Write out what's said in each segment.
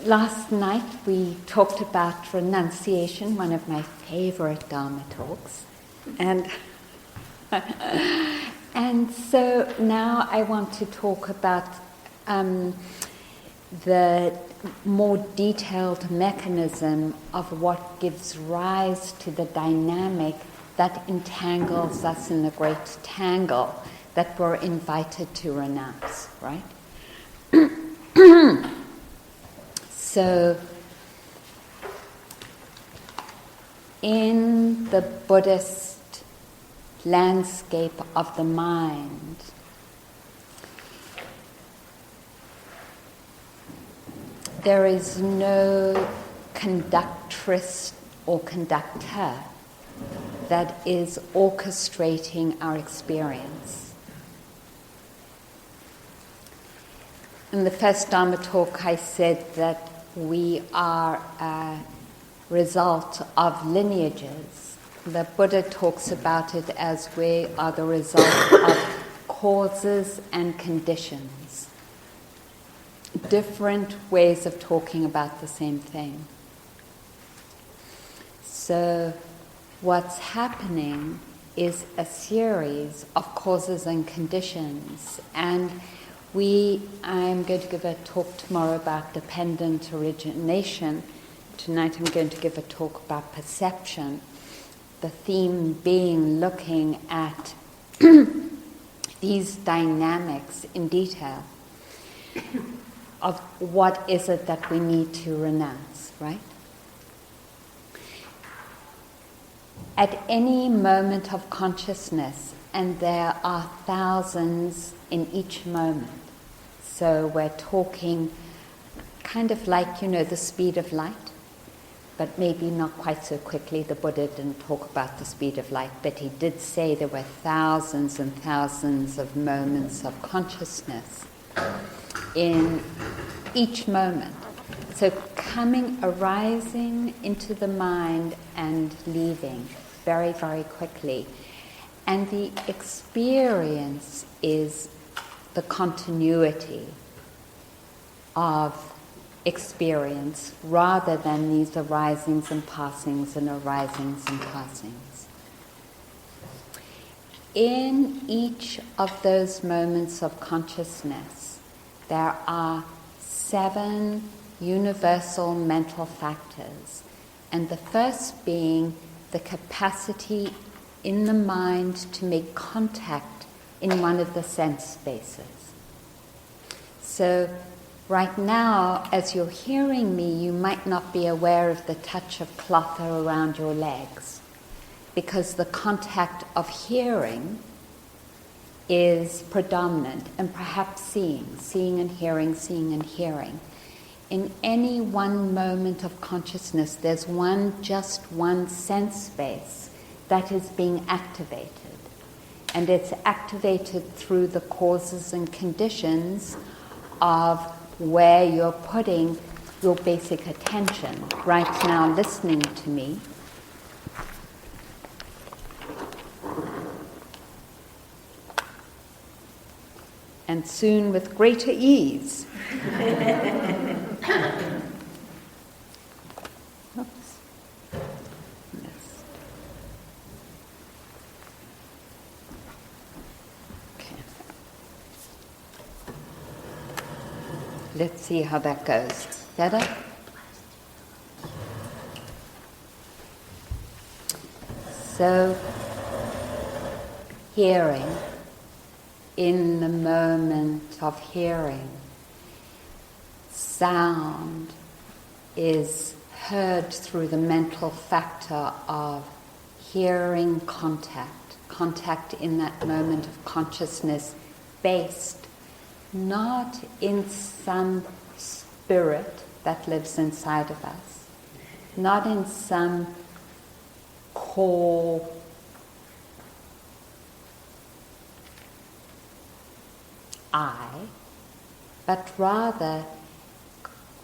last night we talked about renunciation, one of my favorite Dharma talks. And so now I want to talk about the more detailed mechanism of what gives rise to the dynamic that entangles us in the great tangle that we're invited to renounce, right? So, in the Buddhist landscape of the mind, there is no conductress or conductor that is orchestrating our experience. In the first Dharma talk, I said that we are a result of lineages. The Buddha talks about it as we are the result of causes and conditions. Different ways of talking about the same thing. So what's happening is a series of causes and conditions, and I'm going to give a talk tomorrow about dependent origination. Tonight I'm going to give a talk about perception. The theme being looking at these dynamics in detail of what is it that we need to renounce, right? At any moment of consciousness, and there are thousands in each moment. So we're talking kind of like, the speed of light, but maybe not quite so quickly. The Buddha didn't talk about the speed of light, but he did say there were thousands and thousands of moments of consciousness in each moment. So arising into the mind and leaving very, very quickly. And the experience is the continuity of experience rather than these arisings and passings and arisings and passings. In each of those moments of consciousness, there are 7 universal mental factors, and the first being the capacity in the mind to make contact in one of the sense spaces. So right now, as you're hearing me, you might not be aware of the touch of cloth around your legs, because the contact of hearing is predominant, and perhaps seeing and hearing, seeing and hearing. In any one moment of consciousness, there's just one sense space that is being activated. And it's activated through the causes and conditions of where you're putting your basic attention. Right now, listening to me. And soon with greater ease. Oops. Okay. Let's see how that goes. Better? So, hearing. In the moment of hearing, sound is heard through the mental factor of hearing contact in that moment of consciousness, based not in some spirit that lives inside of us, not in some core I, but rather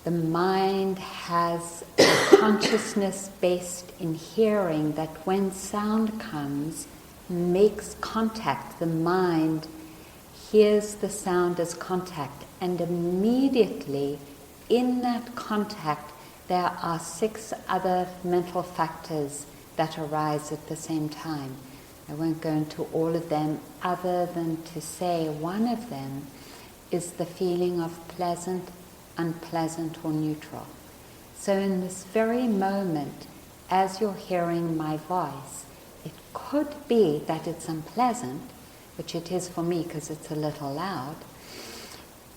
the mind has a consciousness based in hearing that when sound comes, makes contact. The mind hears the sound as contact and immediately in that contact, there are 6 other mental factors that arise at the same time. I won't go into all of them other than to say one of them is the feeling of pleasant, unpleasant, or neutral. So in this very moment, as you're hearing my voice, it could be that it's unpleasant, which it is for me because it's a little loud,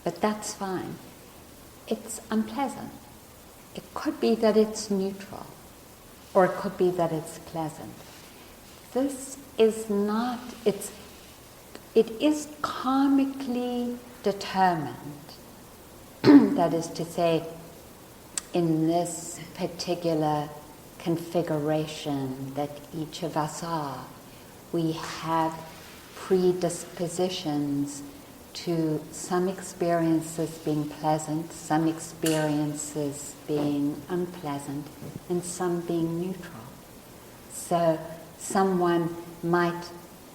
but that's fine. It's unpleasant. It could be that it's neutral, or it could be that it's pleasant. This is not, it is karmically determined. That is to say, in this particular configuration that each of us are, we have predispositions to some experiences being pleasant, some experiences being unpleasant, and some being neutral. So someone might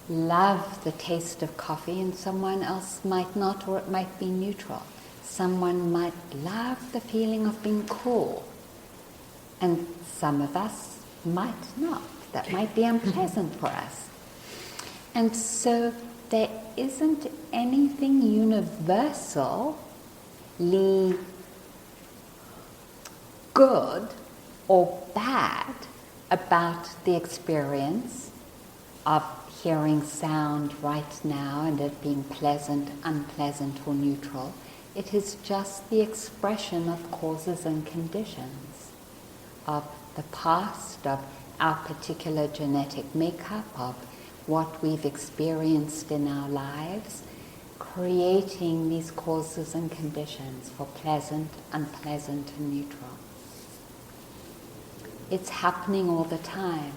love the taste of coffee and someone else might not, or it might be neutral. Someone might love the feeling of being cool, and some of us might not. That might be unpleasant for us. And so there isn't anything universally good or bad about the experience of hearing sound right now and it being pleasant, unpleasant, or neutral. It is just the expression of causes and conditions, of the past, of our particular genetic makeup, of what we've experienced in our lives, creating these causes and conditions for pleasant, unpleasant, and neutral. It's happening all the time.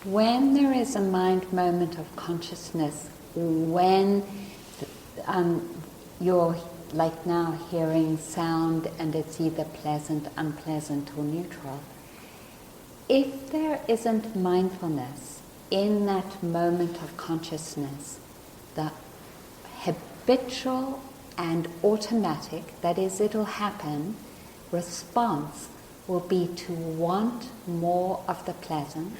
When there is a mind moment of consciousness, when you're like now hearing sound and it's either pleasant, unpleasant, or neutral, if there isn't mindfulness in that moment of consciousness, the habitual and automatic, that is, it'll happen, response will be to want more of the pleasant,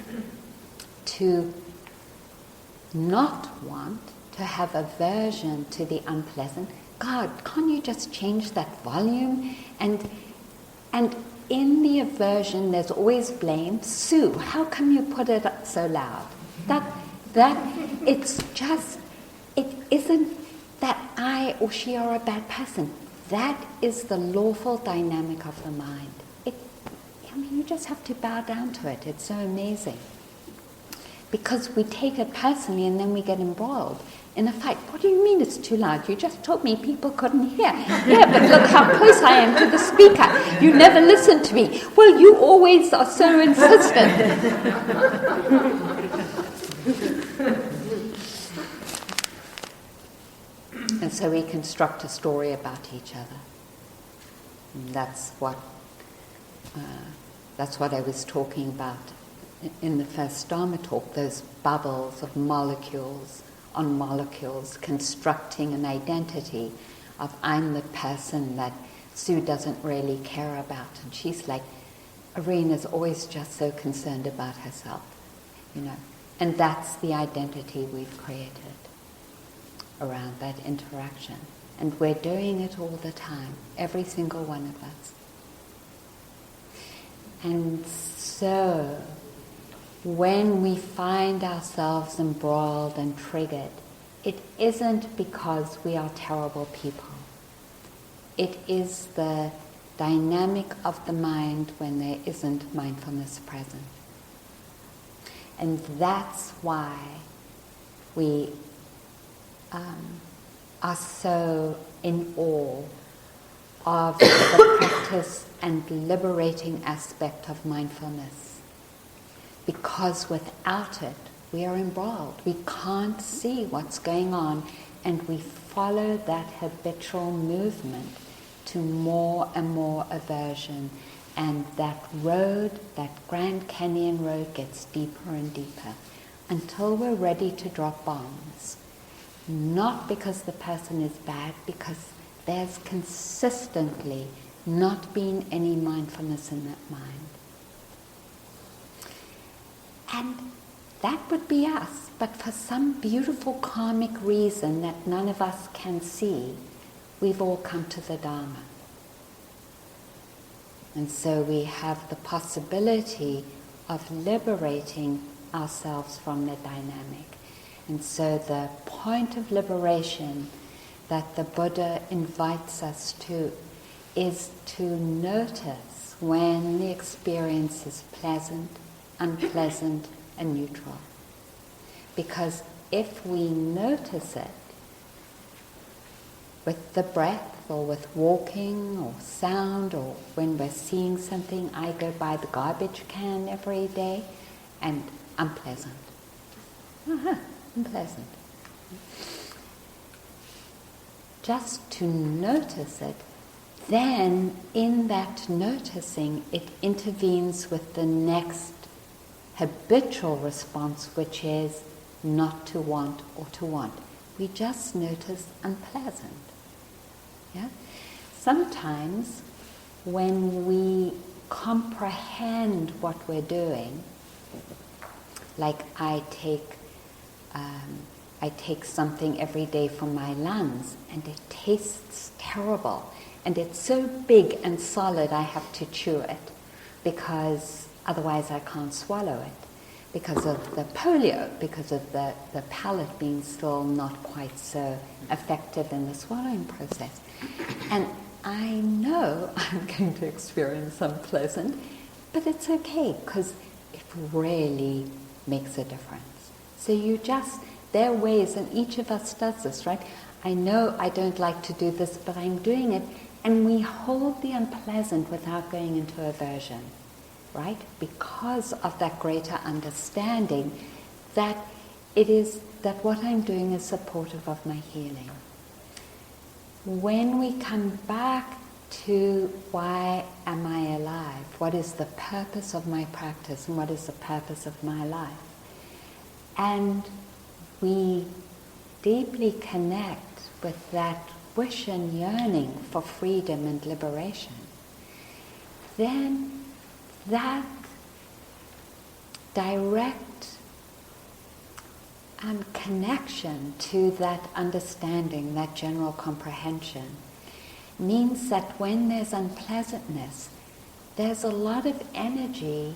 to not want, to have aversion to the unpleasant. God, can't you just change that volume? And in the aversion, there's always blame. Sue, how come you put it up so loud? That it's just, it isn't that I or she are a bad person. That is the lawful dynamic of the mind. You just have to bow down to it. It's so amazing. Because we take it personally and then we get embroiled in a fight. What do you mean it's too loud? You just told me people couldn't hear. Yeah, but look how close I am to the speaker. You never listen to me. Well, you always are so insistent. And so we construct a story about each other. And that's what I was talking about in the first Dharma talk, those bubbles of molecules on molecules constructing an identity of I'm the person that Sue doesn't really care about. And she's like, Arena's always just so concerned about herself, And that's the identity we've created around that interaction. And we're doing it all the time, every single one of us. And so, when we find ourselves embroiled and triggered, it isn't because we are terrible people. It is the dynamic of the mind when there isn't mindfulness present. And that's why we are so in awe of the practice and liberating aspect of mindfulness. Because without it, we are embroiled. We can't see what's going on, and we follow that habitual movement to more and more aversion. And that road, that Grand Canyon road, gets deeper and deeper until we're ready to drop bombs. Not because the person is bad, because there's consistently not been any mindfulness in that mind. And that would be us, but for some beautiful karmic reason that none of us can see, we've all come to the Dharma. And so we have the possibility of liberating ourselves from the dynamic. And so the point of liberation that the Buddha invites us to is to notice when the experience is pleasant, unpleasant, and neutral. Because if we notice it with the breath or with walking or sound or when we're seeing something, I go by the garbage can every day and unpleasant. Unpleasant. Just to notice it, then in that noticing it intervenes with the next habitual response, which is not to want or to want. We just notice unpleasant. Yeah? Sometimes when we comprehend what we're doing, like I take something every day for my lungs and it tastes terrible and it's so big and solid I have to chew it because otherwise I can't swallow it because of the polio, because of the palate being still not quite so effective in the swallowing process. And I know I'm going to experience unpleasant, but it's okay because it really makes a difference. So there are ways, and each of us does this, right? I know I don't like to do this, but I'm doing it, and we hold the unpleasant without going into aversion, right? Because of that greater understanding that it is that what I'm doing is supportive of my healing. When we come back to why am I alive? What is the purpose of my practice and what is the purpose of my life? And we deeply connect with that wish and yearning for freedom and liberation, then that direct connection to that understanding, that general comprehension, means that when there's unpleasantness, there's a lot of energy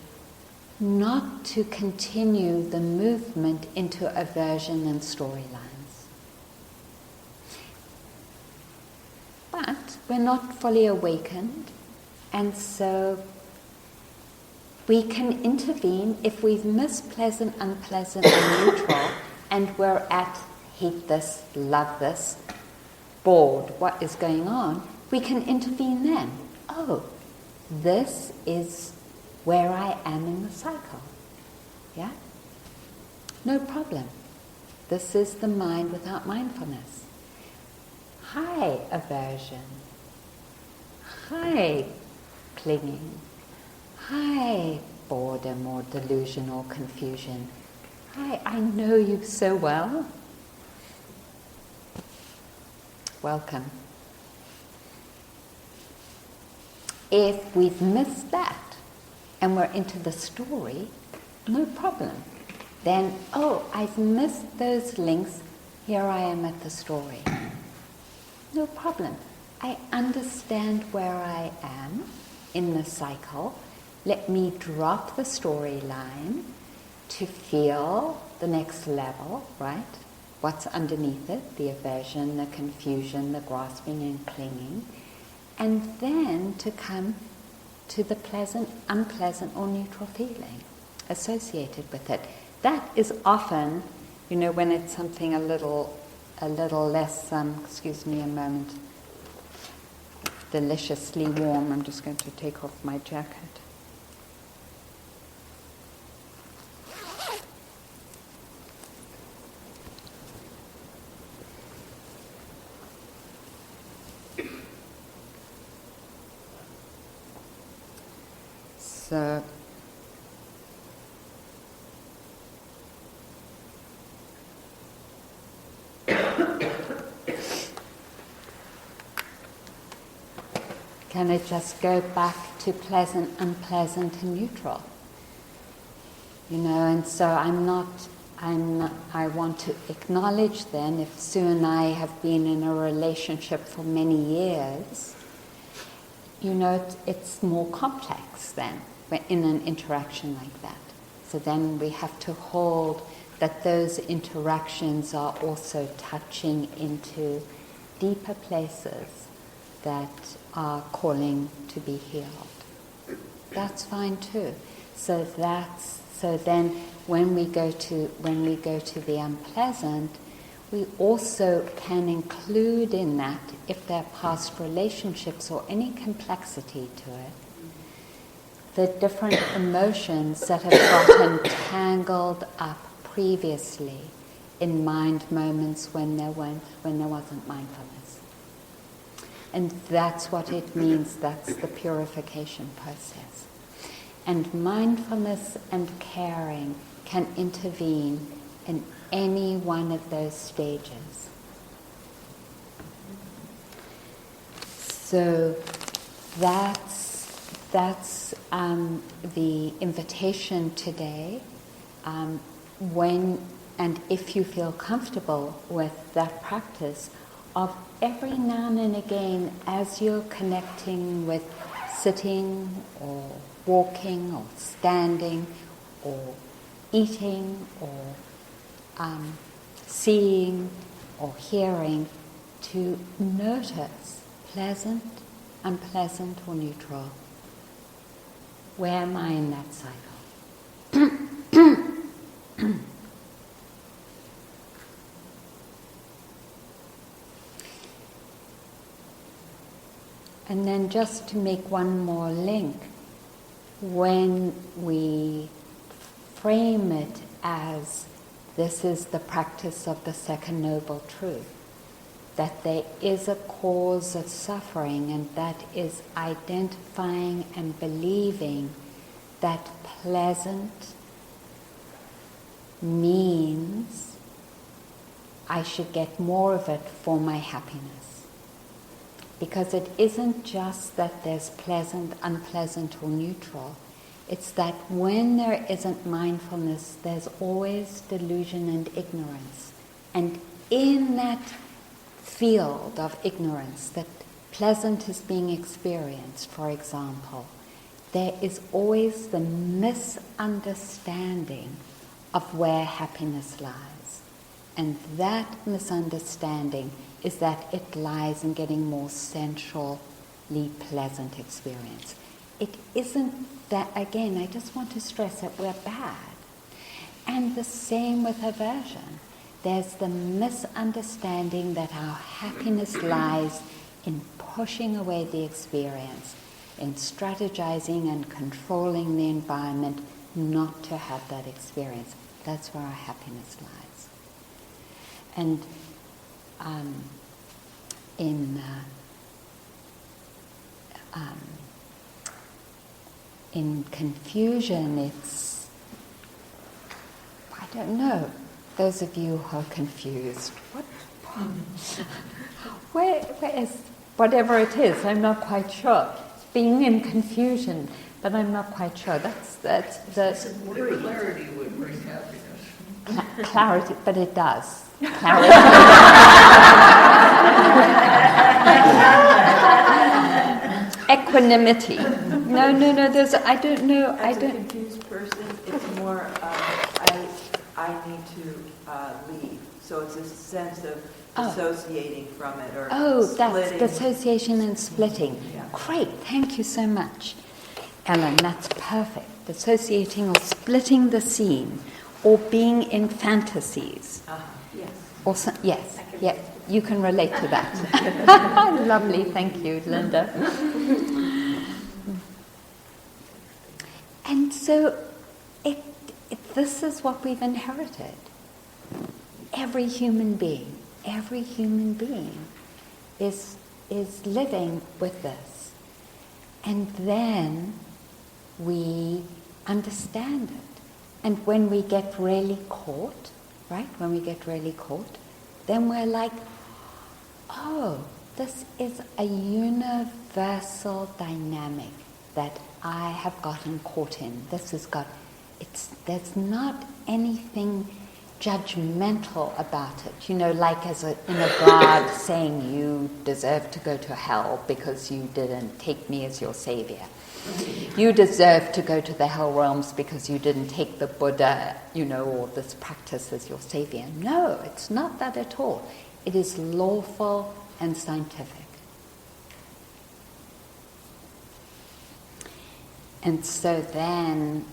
not to continue the movement into aversion and storylines. But we're not fully awakened, and so we can intervene if we've missed pleasant, unpleasant, and neutral, and we're at hate this, love this, bored, what is going on, we can intervene then. Oh, this is where I am in the cycle. Yeah? No problem. This is the mind without mindfulness. Hi, aversion. Hi, clinging. Hi, boredom or delusion or confusion. Hi, I know you so well. Welcome. If we've missed that and we're into the story, no problem. Then, oh, I've missed those links, here I am at the story. No problem. I understand where I am in the cycle. Let me drop the storyline to feel the next level, right? What's underneath it, the aversion, the confusion, the grasping and clinging. And then to come to the pleasant, unpleasant or neutral feeling associated with it. That is often, when it's something a little less, excuse me a moment, deliciously warm. I'm just going to take off my jacket. So Can it just go back to pleasant, unpleasant, and neutral? And so I want to acknowledge then, if Sue and I have been in a relationship for many years, it's more complex then in an interaction like that. So then we have to hold that those interactions are also touching into deeper places that are calling to be healed. That's fine too. So then when we go to the unpleasant, we also can include in that, if there are past relationships or any complexity to it, the different emotions that have gotten tangled up previously in mind moments when there wasn't mindfulness. And that's what it means, that's the purification process. And mindfulness and caring can intervene in any one of those stages. So that's the invitation today. When and if you feel comfortable with that practice of every now and again, as you're connecting with sitting or walking or standing or eating or seeing or hearing, to notice pleasant, unpleasant or neutral. Where am I in that cycle? And then just to make one more link, when we frame it as this is the practice of the second noble truth, that there is a cause of suffering, and that is identifying and believing that pleasant means I should get more of it for my happiness. Because it isn't just that there's pleasant, unpleasant or neutral. It's that when there isn't mindfulness, there's always delusion and ignorance. And in that field of ignorance, that pleasant is being experienced, for example, there is always the misunderstanding of where happiness lies. And that misunderstanding is that it lies in getting more sensually pleasant experience. It isn't that, again, I just want to stress that we're bad. And the same with aversion. There's the misunderstanding that our happiness lies in pushing away the experience, in strategizing and controlling the environment not to have that experience. That's where our happiness lies. And in confusion, it's, I don't know, those of you who are confused, where is, whatever it is, I'm not quite sure. Being in confusion, but I'm not quite sure. That's clarity would bring happiness. Clarity, but it does. Clarity. Equanimity. No. There's. I don't know. As a confused person, it's more. I need to leave. So it's a sense of dissociating from it or that's splitting. dissociation and splitting. Yeah. Great. Thank you so much, Ellen. That's perfect. Dissociating or splitting the scene, or being in fantasies. Yes. Or yes. Yeah. You can relate to that. Lovely. Thank you, Linda. And so, this is what we've inherited. Every human being is living with this. And then we understand it. And when we get really caught, right? When we get really caught, then we're like, oh, this is a universal dynamic that I have gotten caught in. There's not anything judgmental about it. You know, like in a God saying you deserve to go to hell because you didn't take me as your savior. You deserve to go to the hell realms because you didn't take the Buddha, or this practice as your savior. No, it's not that at all. It is lawful and scientific. And so then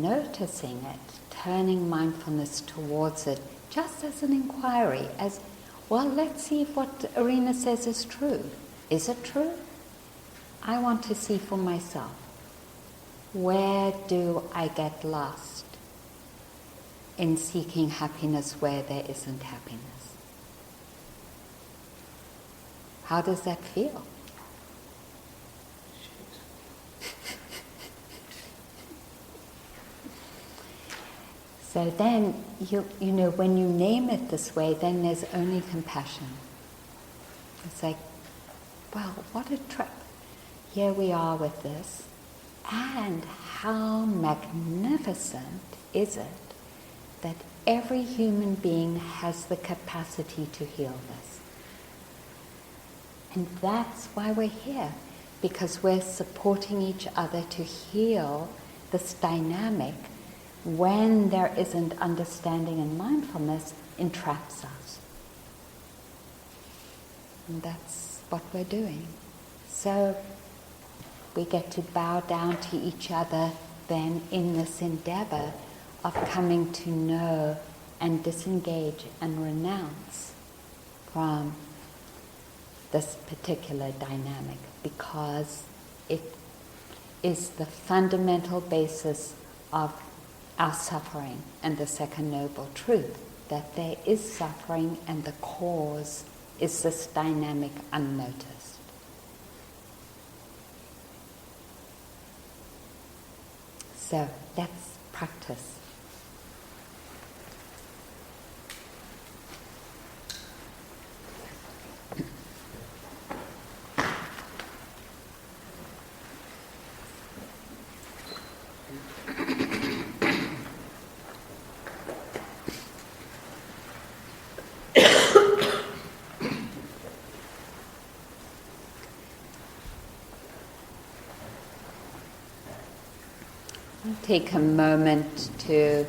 noticing it, turning mindfulness towards it, just as an inquiry, as, well, let's see if what Arena says is true. Is it true? I want to see for myself. Where do I get lost in seeking happiness where there isn't happiness? How does that feel? So then, when you name it this way, then there's only compassion. It's like, well, what a trip. Here we are with this, and how magnificent is it that every human being has the capacity to heal this. And that's why we're here, because we're supporting each other to heal this dynamic when there isn't understanding and mindfulness entraps us. And that's what we're doing. So we get to bow down to each other then in this endeavor of coming to know and disengage and renounce from this particular dynamic, because it is the fundamental basis of our suffering and the second noble truth, that there is suffering and the cause is this dynamic unnoticed. So that's practice. Take a moment to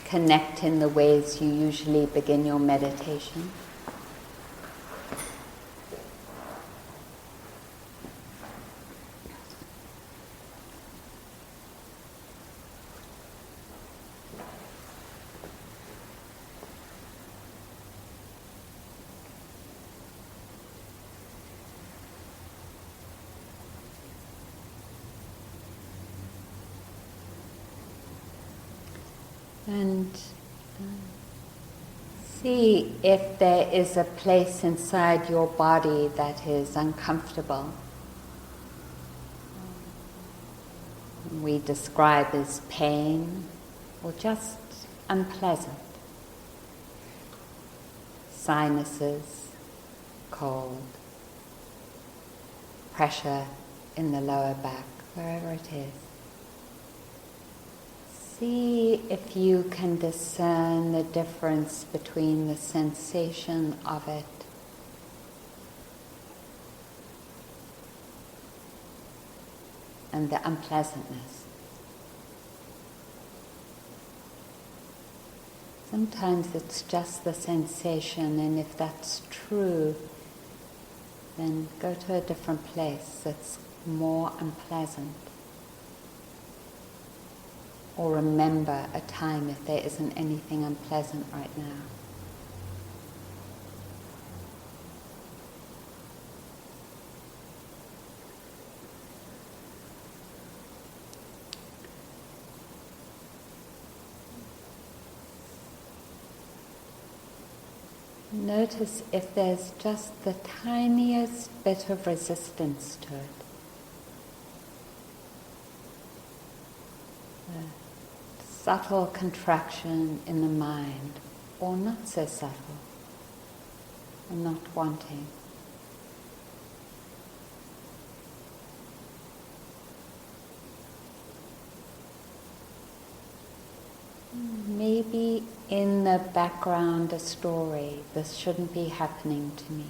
connect in the ways you usually begin your meditation. And see if there is a place inside your body that is uncomfortable. We describe as pain or just unpleasant. Sinuses, cold, pressure in the lower back, wherever it is. See if you can discern the difference between the sensation of it and the unpleasantness. Sometimes it's just the sensation, and if that's true, then go to a different place that's more unpleasant. Or remember a time if there isn't anything unpleasant right now. Notice if there's just the tiniest bit of resistance to it. Subtle contraction in the mind, or not so subtle. and not wanting. Maybe in the background a story, this shouldn't be happening to me.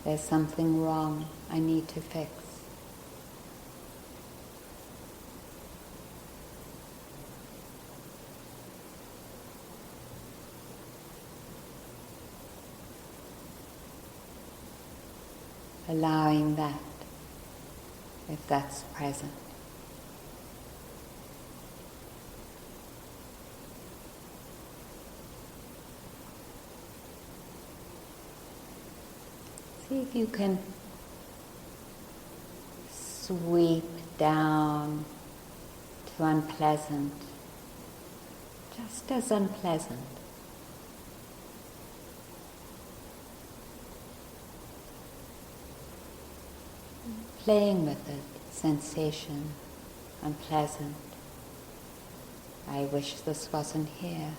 There's something wrong I need to fix. Allowing that, if that's present. See if you can sweep down to unpleasant, just as unpleasant. Playing with it, sensation, unpleasant. I wish this wasn't here.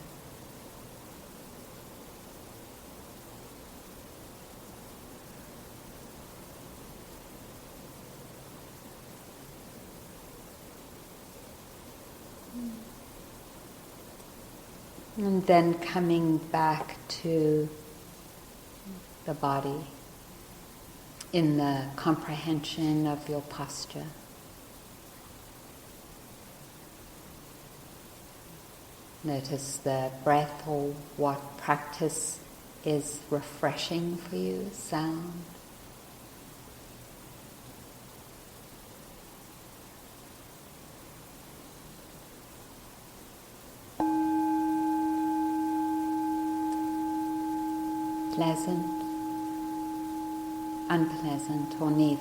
And then coming back to the body in the comprehension of your posture. Notice the breath or what practice is refreshing for you, sound. Pleasant, unpleasant, or neither.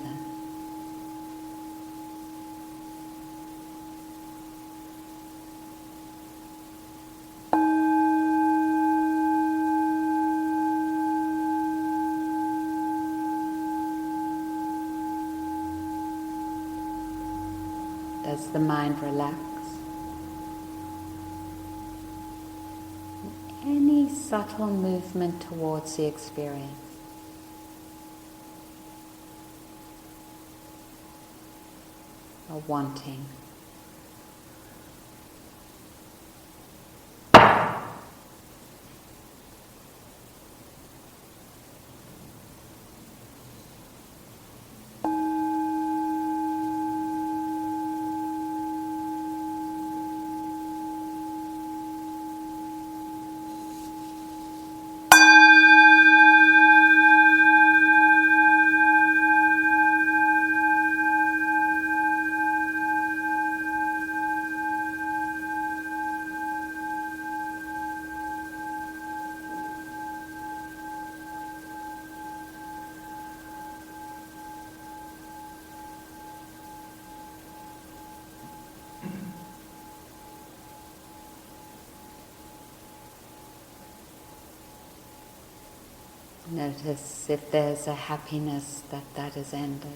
Does the mind relax? Any subtle movement towards the experience. A wanting. Notice if there's a happiness that has ended.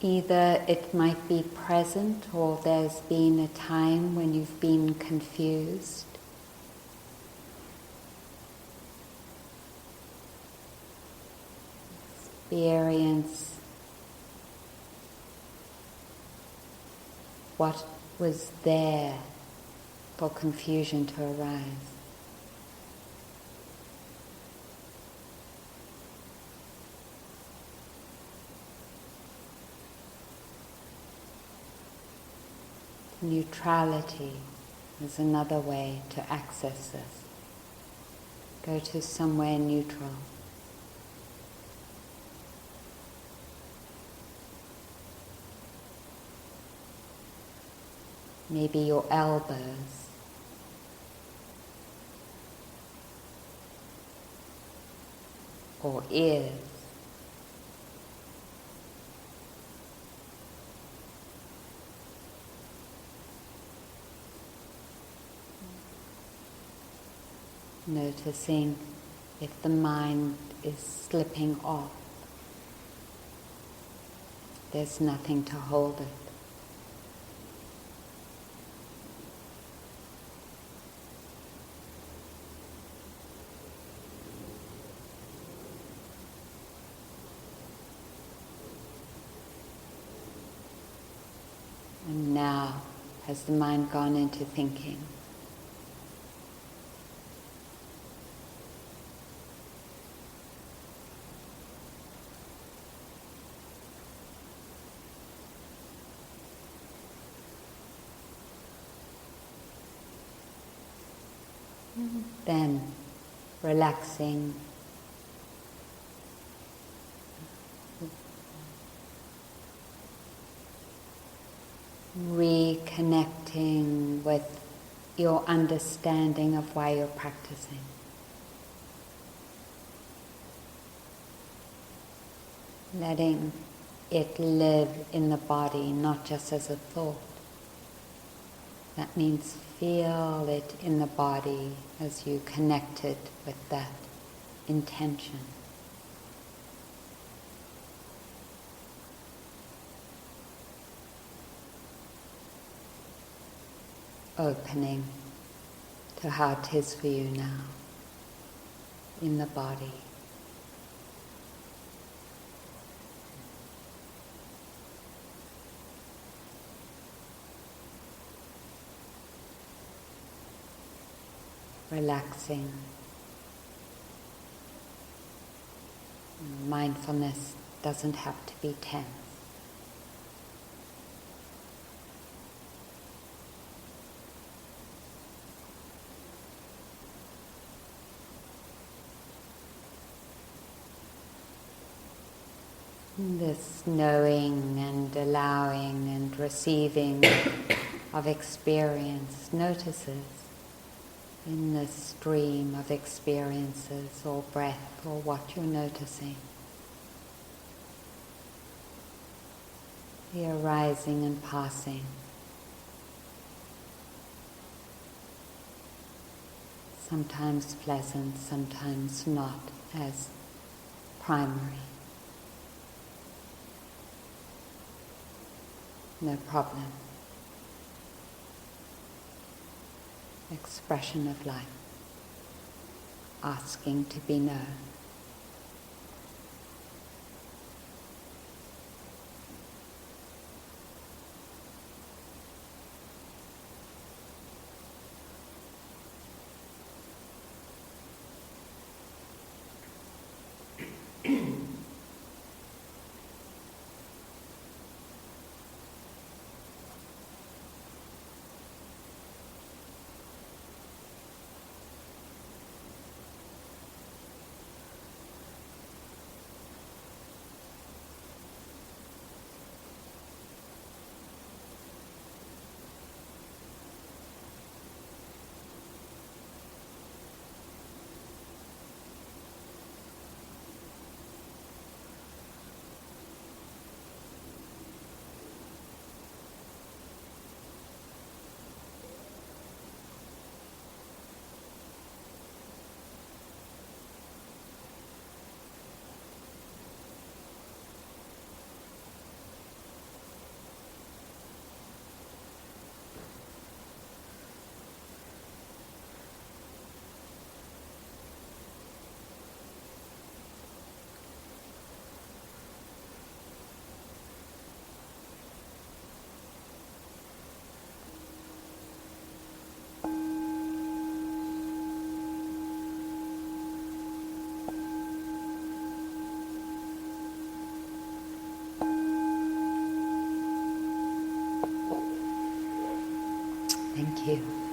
Either it might be present or there's been a time when you've been confused. Experience what was there for confusion to arise. Neutrality is another way to access this. Go to somewhere neutral. Maybe your elbows. Or ears. Noticing if the mind is slipping off. There's nothing to hold it. And now, has the mind gone into thinking? Then, relaxing, reconnecting with your understanding of why you're practicing. Letting it live in the body, not just as a thought. That means feel it in the body as you connect it with that intention. Opening to how it is for you now, in the body. Relaxing. Mindfulness doesn't have to be tense. This knowing and allowing and receiving of experience notices in the stream of experiences or breath or what you're noticing. The arising and passing. Sometimes pleasant, sometimes not as primary. No problem. Expression of life, asking to be known. Thank you.